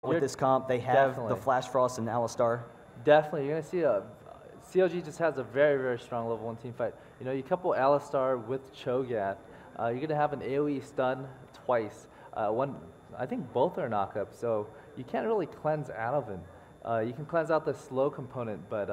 with this comp. They have the Flash Frost and Alistar. Definitely, you're gonna see CLG just has a very, very strong level 1 team fight. You know, you couple Alistar with Cho'Gath, you're gonna have an AoE stun twice. I think both are knock-ups, so you can't really cleanse out of it. You can cleanse out the slow component, but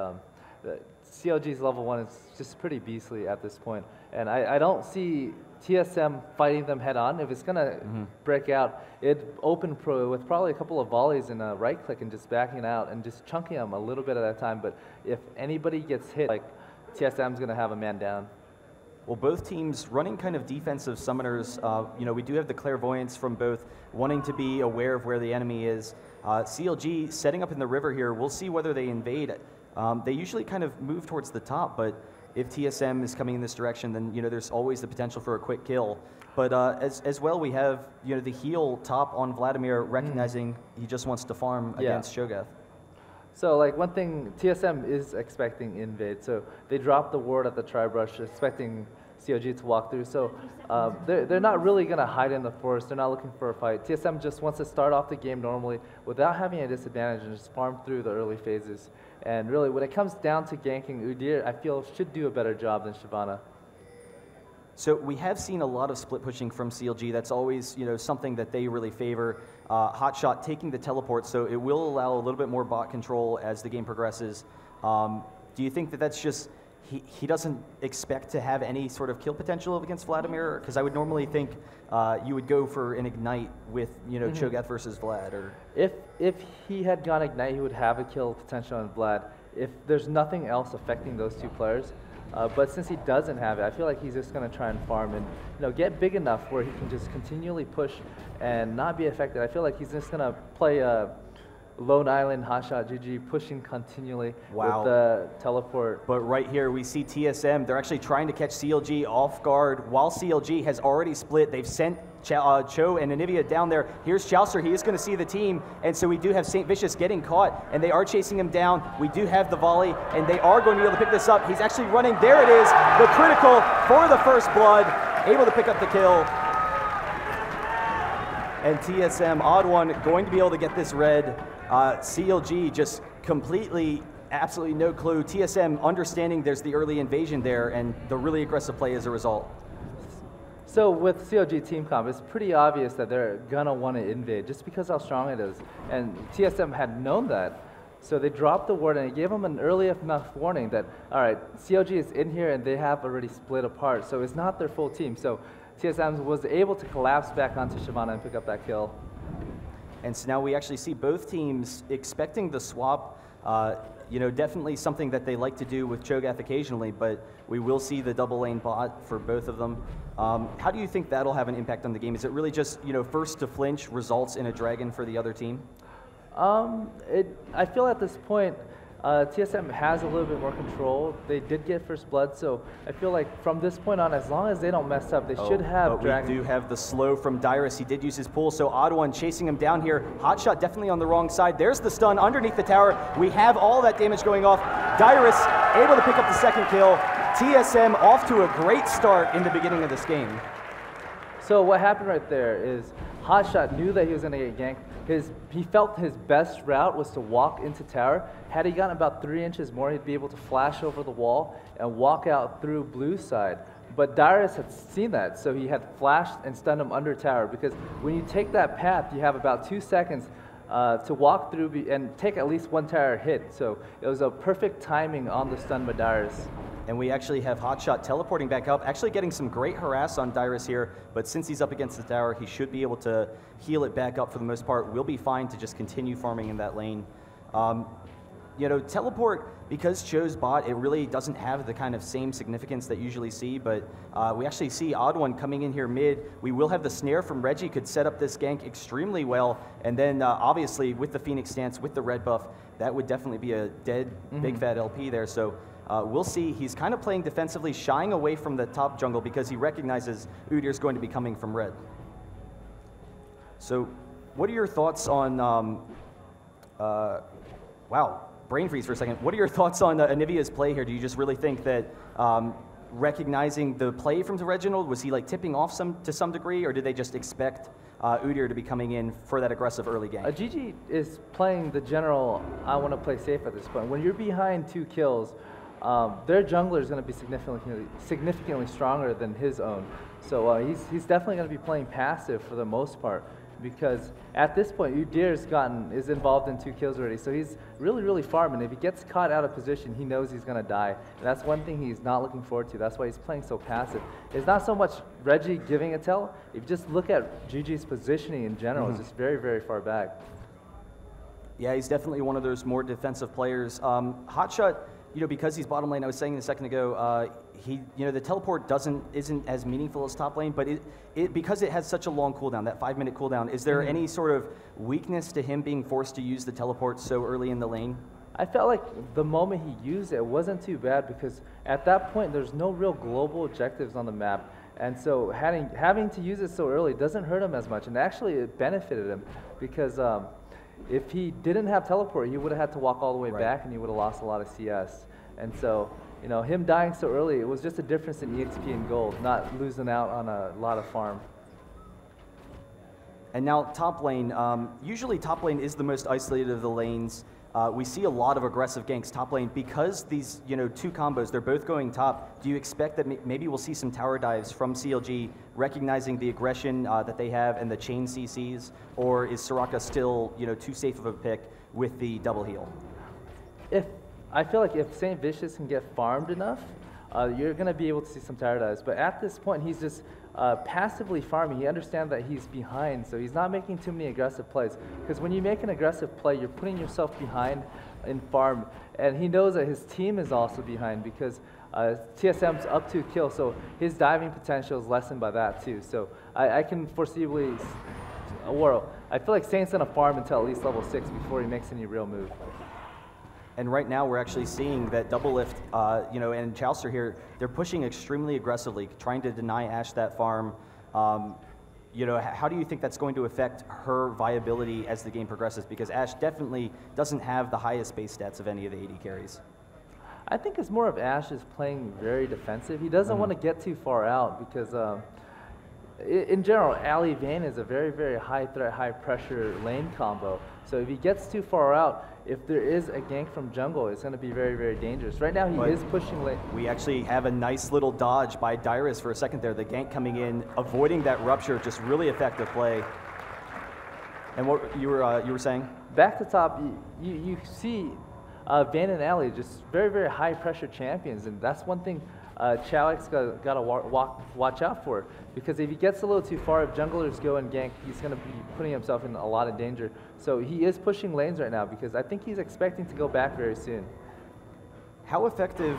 the CLG's level 1 is just pretty beastly at this point. And I don't see TSM fighting them head on. If it's gonna break out, it'd open pro with probably a couple of volleys and a right click and just backing out and just chunking them a little bit at a time. But if anybody gets hit, like TSM's gonna have a man down. Well, both teams running kind of defensive summoners. You know, we do have the clairvoyance from both wanting to be aware of where the enemy is. CLG setting up in the river here. We'll see whether they invade. They usually kind of move towards the top, but if TSM is coming in this direction, then you know there's always the potential for a quick kill. But as well, we have the heal top on Vladimir, recognizing he just wants to farm against Cho'Gath. So like one thing TSM is expecting invade, so they dropped the ward at the Tri-Brush, expecting CLG to walk through. So they're not really going to hide in the forest. They're not looking for a fight. TSM just wants to start off the game normally without having a disadvantage and just farm through the early phases. And really, when it comes down to ganking, Udyr, I feel, should do a better job than Shyvana. So we have seen a lot of split pushing from CLG. That's always something that they really favor. Hotshot taking the teleport, so it will allow a little bit more bot control as the game progresses. Do you think that that's just he doesn't expect to have any sort of kill potential against Vladimir? Because I would normally think you would go for an Ignite with Cho'Gath versus Vlad. Or if he had gone Ignite, he would have a kill potential on Vlad. If there's nothing else affecting those two players, but since he doesn't have it, I feel like he's just going to try and farm and get big enough where he can just continually push and not be affected. I feel like he's just going to play Lone Island, Hotshot, GG, pushing continually with the teleport. But right here, we see TSM. They're actually trying to catch CLG off guard while CLG has already split. They've sent Cho and Anivia down there. Here's Chaucer. He is going to see the team. And so we do have St. Vicious getting caught, and they are chasing him down. We do have the volley, and they are going to be able to pick this up. He's actually running. There it is, the critical for the first blood, able to pick up the kill. And TSM, odd one, going to be able to get this red. CLG just completely, absolutely no clue. TSM understanding there's the early invasion there and the really aggressive play as a result. So with CLG team comp, it's pretty obvious that they're gonna want to invade just because how strong it is. And TSM had known that. So they dropped the ward and it gave them an early enough warning that, all right, CLG is in here and they have already split apart. So it's not their full team. So TSM was able to collapse back onto Shyvana and pick up that kill. And so now we actually see both teams expecting the swap. Definitely something that they like to do with Cho'Gath occasionally, but we will see the double lane bot for both of them. How do you think that'll have an impact on the game? Is it really just, first to flinch results in a dragon for the other team? I feel at this point, TSM has a little bit more control. They did get first blood, so I feel like from this point on, as long as they don't mess up, they should have dragon. We do have the slow from Dyrus. He did use his pull, so Odd One chasing him down here. Hotshot definitely on the wrong side. There's the stun underneath the tower. We have all that damage going off. Dyrus able to pick up the second kill. TSM off to a great start in the beginning of this game. So what happened right there is Hotshot knew that he was going to get ganked. He felt his best route was to walk into tower. Had he gotten about 3 inches more, he'd be able to flash over the wall and walk out through blue side. But Dyrus had seen that, so he had flashed and stunned him under tower, because when you take that path, you have about 2 seconds to walk through and take at least 1 tower hit. So it was a perfect timing on the stun by Dyrus. And we actually have Hotshot teleporting back up, actually getting some great harass on Dyrus here, but since he's up against the tower, he should be able to heal it back up for the most part. We'll be fine to just continue farming in that lane. Teleport, because Cho's bot, it really doesn't have the kind of same significance that you usually see, but we actually see Odd One coming in here mid. We will have the snare from Reggie, could set up this gank extremely well, and then obviously with the Phoenix stance, with the red buff, that would definitely be a dead big fat LP there. So we'll see. He's kind of playing defensively, shying away from the top jungle because he recognizes Udyr's going to be coming from red. So what are your thoughts on, wow, brain freeze for a second. What are your thoughts on Anivia's play here? Do you just really think that recognizing the play from Reginald, was he like tipping off to some degree, or did they just expect Udyr to be coming in for that aggressive early game. GG is playing the general, I want to play safe at this point. When you're behind 2 kills, their jungler is going to be significantly stronger than his own. So he's definitely going to be playing passive for the most part, because at this point Udyr is involved in 2 kills already. So he's really farming. If he gets caught out of position, he knows he's going to die. And that's one thing he's not looking forward to. That's why he's playing so passive. It's not so much Reggie giving a tell. If you just look at GG's positioning in general, it's just very far back. Yeah, he's definitely one of those more defensive players. Hotshot, because he's bottom lane, I was saying a second ago, the teleport isn't as meaningful as top lane, but because it has such a long cooldown, that 5-minute cooldown, is there any sort of weakness to him being forced to use the teleport so early in the lane? I felt like the moment he used it wasn't too bad, because at that point there's no real global objectives on the map, and so having to use it so early doesn't hurt him as much, and actually it benefited him, because if he didn't have teleport, he would have had to walk all the way back, and he would have lost a lot of CS. And so, him dying so early, it was just a difference in EXP and gold, not losing out on a lot of farm. And now top lane, usually top lane is the most isolated of the lanes. We see a lot of aggressive ganks top lane because these 2 combos, they're both going top. Do you expect that maybe we'll see some tower dives from CLG recognizing the aggression that they have and the chain CCs, or is Soraka still too safe of a pick with the double heal? I feel like if St. Vicious can get farmed enough, you're going to be able to see some tower dives. But at this point, he's just passively farming. He understands that he's behind, so he's not making too many aggressive plays. Because when you make an aggressive play, you're putting yourself behind in farm. And he knows that his team is also behind, because TSM's up to kill, so his diving potential is lessened by that too. So I can foreseeably, I feel like Saint's going to farm until at least level 6 before he makes any real move. And right now we're actually seeing that double lift, and Chaucer here, they're pushing extremely aggressively, trying to deny Ashe that farm. How do you think that's going to affect her viability as the game progresses? Because Ashe definitely doesn't have the highest base stats of any of the AD carries. I think it's more of Ashe is playing very defensive. He doesn't want to get too far out, because in general, Ali Vayne is a very high threat, high pressure lane combo. So if he gets too far out, if there is a gank from jungle, it's going to be very dangerous. Right now, he is pushing lane. We actually have a nice little dodge by Dyrus for a second there. The gank coming in, avoiding that rupture, just really effective play. And what you were saying? Back to top, you see Vayne and Ali just very high pressure champions, and that's one thing Chowik's got to watch out for, because if he gets a little too far, if junglers go and gank, he's going to be putting himself in a lot of danger. So he is pushing lanes right now, because I think he's expecting to go back very soon. How effective,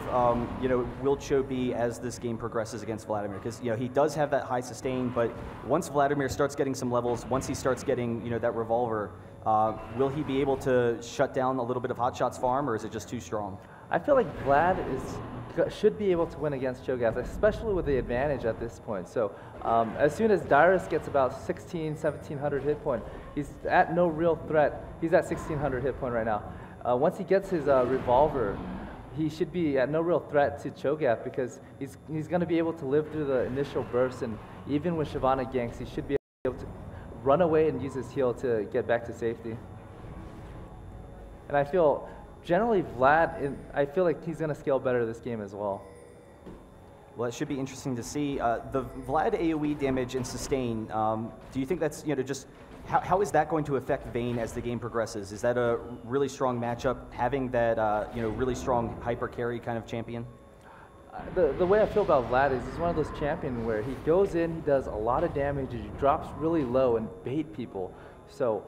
will Cho be as this game progresses against Vladimir? Because he does have that high sustain, but once Vladimir starts getting some levels, once he starts getting that revolver, will he be able to shut down a little bit of Hotshot's farm, or is it just too strong? I feel like Vlad should be able to win against Cho'Gath, especially with the advantage at this point. So as soon as Dyrus gets about 1700 hit point, he's at no real threat. He's at 1600 hit point right now. Once he gets his revolver, he should be at no real threat to Cho'Gath, because he's going to be able to live through the initial burst, and even with Shyvana ganks, he should be able to run away and use his heal to get back to safety. And I feel generally Vlad, I feel like he's going to scale better this game as well. Well, it should be interesting to see. The Vlad AoE damage and sustain, do you think that's, just, how is that going to affect Vayne as the game progresses? Is that a really strong matchup, having that, really strong hyper carry kind of champion? The way I feel about Vlad is he's one of those champions where he goes in, he does a lot of damage, he drops really low and bait people. So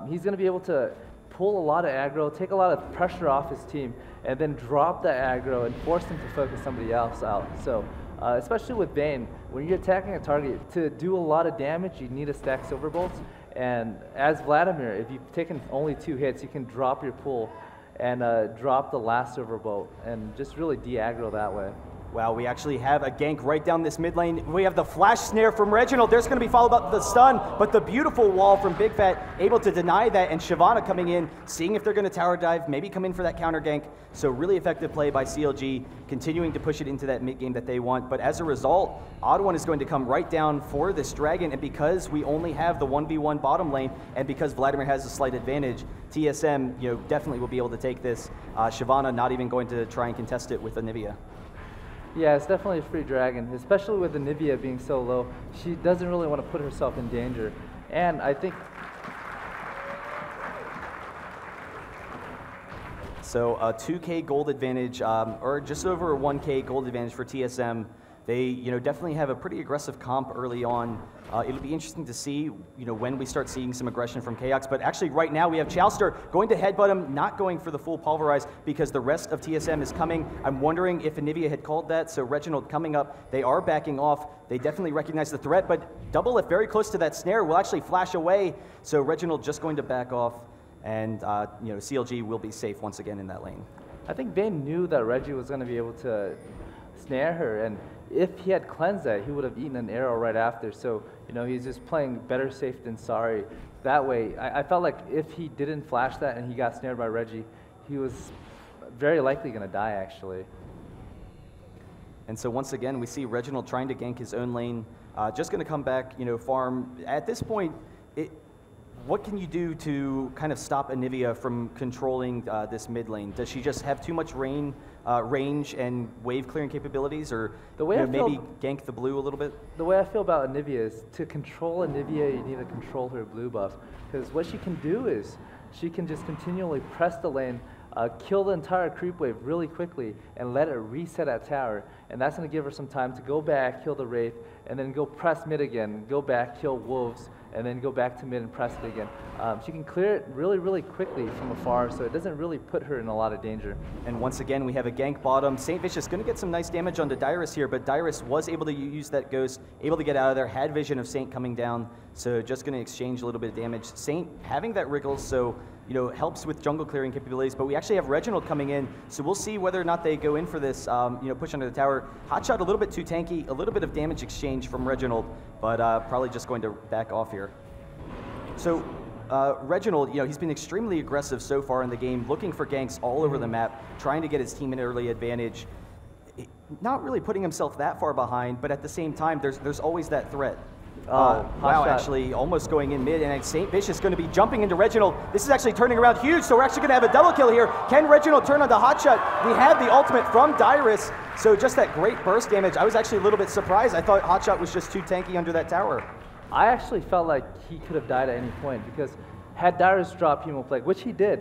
he's going to be able to pull a lot of aggro, take a lot of pressure off his team, and then drop that aggro and force them to focus somebody else out. So especially with Vayne, when you're attacking a target, to do a lot of damage, you need to stack Silver Bolts. And as Vladimir, if you've taken only 2 hits, you can drop your pull and drop the last Silver Bolt and just really de-aggro that way. Wow, we actually have a gank right down this mid lane. We have the flash snare from Reginald. There's going to be followed up the stun, but the beautiful wall from Big Fat able to deny that, and Shyvana coming in, seeing if they're going to tower dive, maybe come in for that counter gank. So really effective play by CLG, continuing to push it into that mid game that they want. But as a result, Odd1 is going to come right down for this dragon, and because we only have the 1v1 bottom lane, and because Vladimir has a slight advantage, TSM definitely will be able to take this. Shyvana not even going to try and contest it with Anivia. Yeah, it's definitely a free dragon, especially with Anivia being so low. She doesn't really want to put herself in danger. And I think... So a 2K gold advantage, or just over a 1K gold advantage for TSM. They definitely have a pretty aggressive comp early on. It'll be interesting to see when we start seeing some aggression from Chaos, but actually right now we have Chowster going to headbutt him, not going for the full pulverize because the rest of TSM is coming. I'm wondering if Anivia had called that, so Reginald coming up, they are backing off. They definitely recognize the threat, but Double Lift very close to that snare will actually flash away, so Reginald just going to back off, and CLG will be safe once again in that lane. I think Vayne knew that Reggie was going to be able to snare her, and if he had cleansed that, he would have eaten an arrow right after. So, he's just playing better safe than sorry. That way, I felt like if he didn't flash that and he got snared by Reggie, he was very likely going to die, actually. And so once again, we see Reginald trying to gank his own lane, just going to come back, farm. At this point, what can you do to kind of stop Anivia from controlling this mid lane? Does she just have too much range and wave clearing capabilities, or maybe gank the blue a little bit? The way I feel about Anivia is to control Anivia, you need to control her blue buff. Because what she can do is she can just continually press the lane, kill the entire creep wave really quickly, and let it reset at tower. And that's going to give her some time to go back, kill the Wraith, and then go press mid again, go back, kill Wolves, and then go back to mid and press it again. She can clear it really, really quickly from afar, so it doesn't really put her in a lot of danger. And once again, we have a gank bottom. St. Vicious going to get some nice damage onto Dyrus here, but Dyrus was able to use that ghost, able to get out of there, had vision of Saint coming down, so just going to exchange a little bit of damage. Saint having that wriggles, so helps with jungle clearing capabilities, but we actually have Reginald coming in, so we'll see whether or not they go in for this, push under the tower. Hotshot a little bit too tanky, a little bit of damage exchange from Reginald, but probably just going to back off here. So Reginald, he's been extremely aggressive so far in the game, looking for ganks all over the map, trying to get his team an early advantage. Not really putting himself that far behind, but at the same time, there's always that threat. Wow, actually almost going in mid, and St. Vicious going to be jumping into Reginald. This is actually turning around huge, so we're actually going to have a double kill here. Can Reginald turn onto Hotshot? We have the ultimate from Dyrus, so just that great burst damage. I was actually a little bit surprised. I thought Hotshot was just too tanky under that tower. I actually felt like he could have died at any point, because had Dyrus dropped Hemoplague, which he did,